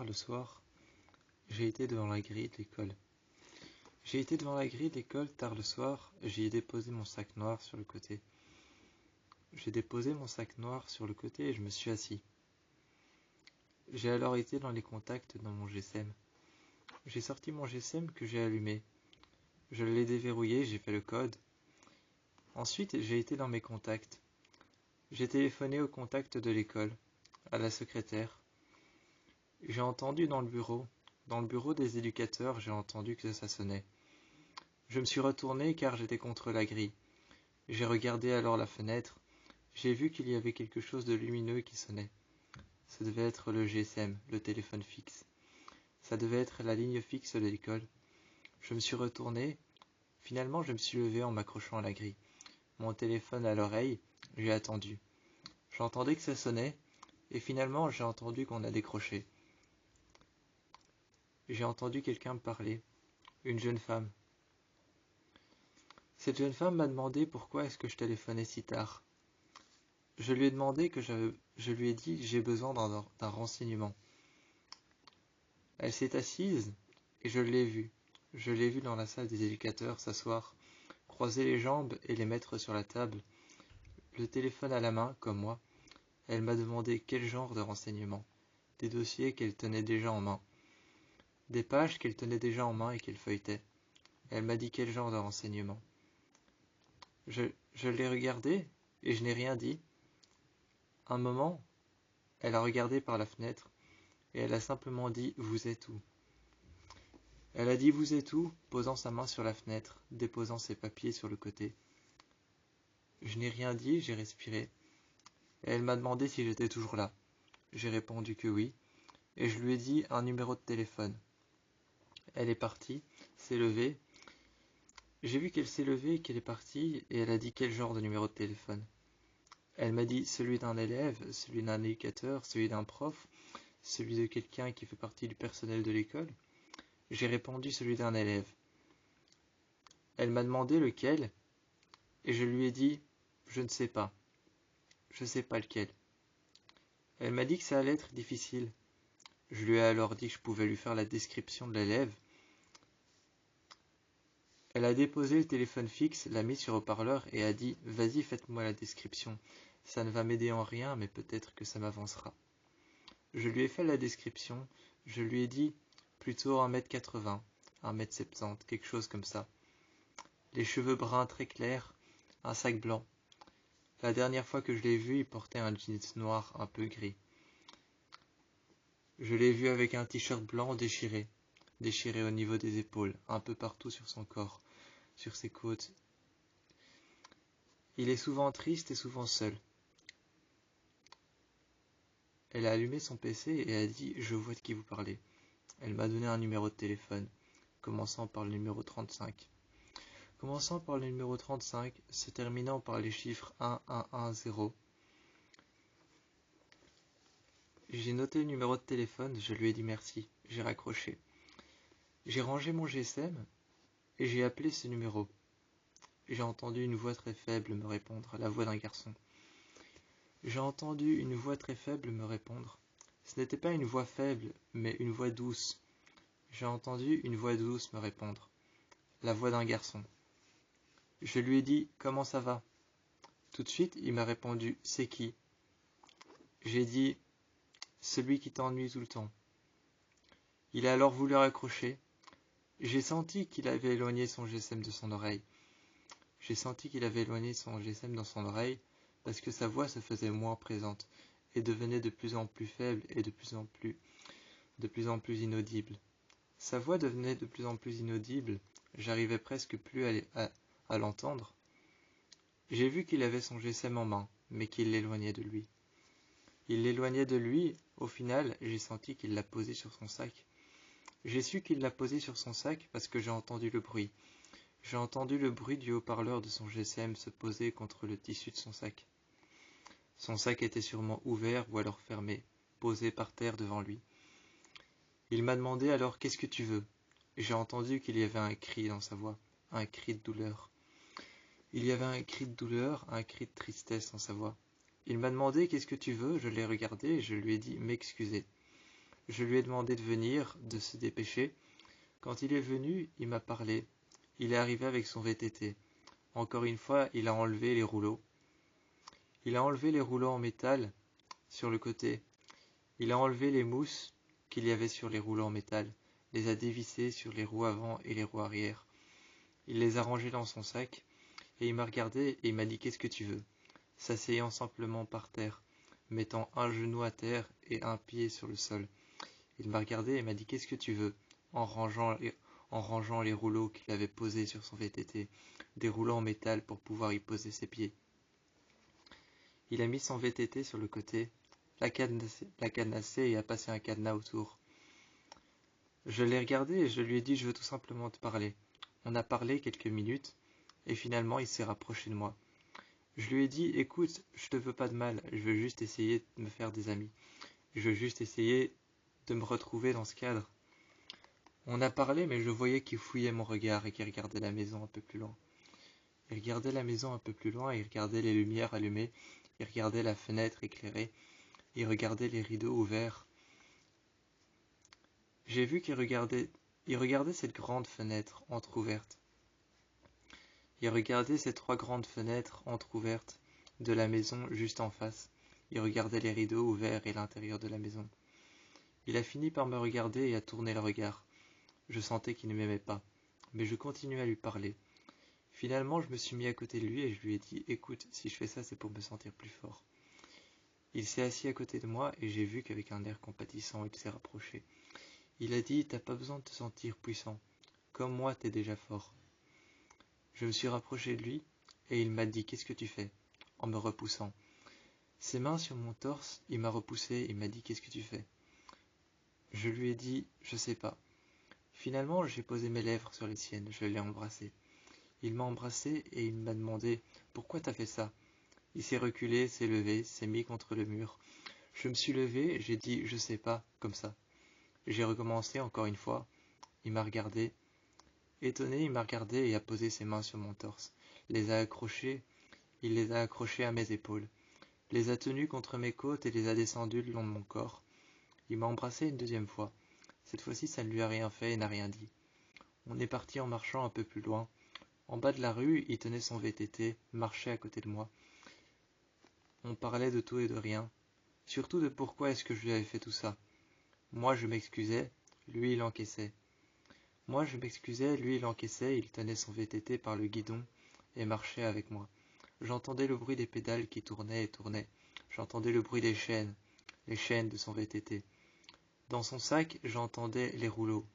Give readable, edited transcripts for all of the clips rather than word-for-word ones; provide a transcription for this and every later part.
le soir, j'ai été devant la grille de l'école. J'ai été devant la grille de l'école tard le soir, j'y ai déposé mon sac noir sur le côté. J'ai déposé mon sac noir sur le côté et je me suis assis. J'ai alors été dans les contacts dans mon GSM. J'ai sorti mon GSM que j'ai allumé. Je l'ai déverrouillé, j'ai fait le code. Ensuite, j'ai été dans mes contacts. J'ai téléphoné au contact de l'école, à la secrétaire. J'ai entendu dans le bureau des éducateurs, j'ai entendu que ça sonnait. Je me suis retourné car j'étais contre la grille. J'ai regardé alors la fenêtre. J'ai vu qu'il y avait quelque chose de lumineux qui sonnait. Ça devait être le GSM, le téléphone fixe. Ça devait être la ligne fixe de l'école. Je me suis retourné. Finalement, je me suis levé en m'accrochant à la grille. Mon téléphone à l'oreille, j'ai attendu. J'entendais que ça sonnait, et finalement, j'ai entendu qu'on a décroché. J'ai entendu quelqu'un me parler, une jeune femme. Cette jeune femme m'a demandé pourquoi est-ce que je téléphonais si tard. Je lui ai demandé je lui ai dit j'ai besoin d'un renseignement. Elle s'est assise et je l'ai vue. Je l'ai vue dans la salle des éducateurs s'asseoir, croiser les jambes et les mettre sur la table, le téléphone à la main, comme moi. Elle m'a demandé quel genre de renseignements, des dossiers qu'elle tenait déjà en main, des pages qu'elle tenait déjà en main et qu'elle feuilletait. Elle m'a dit quel genre de renseignements. Je l'ai regardée et je n'ai rien dit. Un moment, elle a regardé par la fenêtre et elle a simplement dit « Vous êtes où ?» Elle a dit « Vous êtes où ?» posant sa main sur la fenêtre, déposant ses papiers sur le côté. Je n'ai rien dit, j'ai respiré. Et elle m'a demandé si j'étais toujours là. J'ai répondu que oui, et je lui ai dit un numéro de téléphone. Elle est partie, s'est levée. J'ai vu qu'elle s'est levée et qu'elle est partie, et elle a dit quel genre de numéro de téléphone. Elle m'a dit celui d'un élève, celui d'un éducateur, celui d'un prof, celui de quelqu'un qui fait partie du personnel de l'école. J'ai répondu celui d'un élève. Elle m'a demandé lequel, et je lui ai dit je ne sais pas. Je ne sais pas lequel. Elle m'a dit que ça allait être difficile. Je lui ai alors dit que je pouvais lui faire la description de l'élève. Elle a déposé le téléphone fixe, l'a mis sur haut-parleur et a dit « Vas-y, faites-moi la description. Ça ne va m'aider en rien, mais peut-être que ça m'avancera. » Je lui ai fait la description. Je lui ai dit plutôt 1m80, 1m70, quelque chose comme ça. Les cheveux bruns très clairs, un sac blanc. La dernière fois que je l'ai vu, il portait un jeans noir un peu gris. Je l'ai vu avec un t-shirt blanc déchiré au niveau des épaules, un peu partout sur son corps, sur ses côtes. Il est souvent triste et souvent seul. Elle a allumé son PC et a dit « Je vois de qui vous parlez ». Elle m'a donné un numéro de téléphone, commençant par le numéro 35. Commençant par le numéro 35, se terminant par les chiffres 1110. J'ai noté le numéro de téléphone, je lui ai dit merci, j'ai raccroché. J'ai rangé mon GSM et j'ai appelé ce numéro. J'ai entendu une voix très faible me répondre, la voix d'un garçon. J'ai entendu une voix très faible me répondre. Ce n'était pas une voix faible, mais une voix douce. J'ai entendu une voix douce me répondre, la voix d'un garçon. Je lui ai dit « Comment ça va ?» Tout de suite, il m'a répondu « C'est qui ?» J'ai dit « Celui qui t'ennuie tout le temps. » Il a alors voulu raccrocher. J'ai senti qu'il avait éloigné son GSM de son oreille. J'ai senti qu'il avait éloigné son GSM dans son oreille parce que sa voix se faisait moins présente et devenait de plus en plus faible et de plus en plus inaudible. Sa voix devenait de plus en plus inaudible, j'arrivais presque plus à l'entendre. J'ai vu qu'il avait son GSM en main, mais qu'il l'éloignait de lui. Il l'éloignait de lui, au final, j'ai senti qu'il l'a posé sur son sac. J'ai su qu'il l'a posé sur son sac parce que j'ai entendu le bruit. J'ai entendu le bruit du haut-parleur de son GSM se poser contre le tissu de son sac. Son sac était sûrement ouvert ou alors fermé, posé par terre devant lui. Il m'a demandé alors « Qu'est-ce que tu veux ?» J'ai entendu qu'il y avait un cri dans sa voix, un cri de douleur. Il y avait un cri de douleur, un cri de tristesse dans sa voix. Il m'a demandé « Qu'est-ce que tu veux ?» Je l'ai regardé et je lui ai dit « M'excuser ». Je lui ai demandé de venir, de se dépêcher. Quand il est venu, il m'a parlé. Il est arrivé avec son VTT. Encore une fois, il a enlevé les rouleaux. Il a enlevé les rouleaux en métal sur le côté. Il a enlevé les mousses qu'il y avait sur les rouleaux en métal, les a dévissées sur les roues avant et les roues arrière. Il les a rangées dans son sac, et il m'a regardé et il m'a dit qu'est-ce que tu veux, s'asseyant simplement par terre, mettant un genou à terre et un pied sur le sol. Il m'a regardé et m'a dit qu'est-ce que tu veux, en rangeant les rouleaux qu'il avait posés sur son VTT, des rouleaux en métal pour pouvoir y poser ses pieds. Il a mis son VTT sur le côté, l'a cadenassé et a passé un cadenas autour. Je l'ai regardé et je lui ai dit je veux tout simplement te parler. On a parlé quelques minutes et finalement il s'est rapproché de moi. Je lui ai dit écoute, je te veux pas de mal, je veux juste essayer de me faire des amis. Je veux juste essayer de me retrouver dans ce cadre. On a parlé mais je voyais qu'il fouillait mon regard et qu'il regardait la maison un peu plus loin. Il regardait la maison un peu plus loin, il regardait les lumières allumées, il regardait la fenêtre éclairée, il regardait les rideaux ouverts. J'ai vu qu'il regardait cette grande fenêtre entr'ouverte. Il regardait ces 3 grandes fenêtres entr'ouvertes de la maison juste en face. Il regardait les rideaux ouverts et l'intérieur de la maison. Il a fini par me regarder et a tourné le regard. Je sentais qu'il ne m'aimait pas, mais je continuais à lui parler. Finalement, je me suis mis à côté de lui et je lui ai dit « Écoute, si je fais ça, c'est pour me sentir plus fort. » Il s'est assis à côté de moi et j'ai vu qu'avec un air compatissant, il s'est rapproché. Il a dit « T'as pas besoin de te sentir puissant. Comme moi, t'es déjà fort. » Je me suis rapproché de lui et il m'a dit « Qu'est-ce que tu fais ?» en me repoussant. Ses mains sur mon torse, il m'a repoussé et il m'a dit « Qu'est-ce que tu fais ?» Je lui ai dit « Je sais pas. » Finalement, j'ai posé mes lèvres sur les siennes, je l'ai embrassé. Il m'a embrassé et il m'a demandé « Pourquoi t'as fait ça ?» Il s'est reculé, s'est levé, s'est mis contre le mur. Je me suis levé, j'ai dit « Je sais pas » comme ça. J'ai recommencé encore une fois. Il m'a regardé. Étonné, il m'a regardé et a posé ses mains sur mon torse. Il les a accrochées à mes épaules. Les a tenues contre mes côtes et les a descendues le long de mon corps. Il m'a embrassé une deuxième fois. Cette fois-ci, ça ne lui a rien fait et n'a rien dit. On est parti en marchant un peu plus loin. En bas de la rue, il tenait son VTT, marchait à côté de moi. On parlait de tout et de rien, surtout de pourquoi est-ce que je lui avais fait tout ça. Moi, je m'excusais, lui, il encaissait. Moi, je m'excusais, lui, il encaissait, il tenait son VTT par le guidon et marchait avec moi. J'entendais le bruit des pédales qui tournaient et tournaient. J'entendais le bruit des chaînes de son VTT. Dans son sac, j'entendais les rouleaux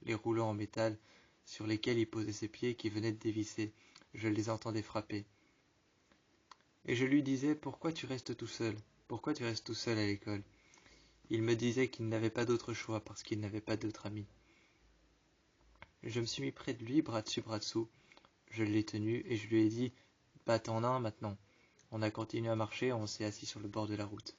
en métal sur lesquels il posait ses pieds qui venaient de dévisser. Je les entendais frapper. Et je lui disais, pourquoi tu restes tout seul? Pourquoi tu restes tout seul à l'école? Il me disait qu'il n'avait pas d'autre choix parce qu'il n'avait pas d'autres amis. Je me suis mis près de lui, bras dessus, bras dessous. Je l'ai tenu et je lui ai dit, bah t'en as un maintenant. On a continué à marcher, on s'est assis sur le bord de la route.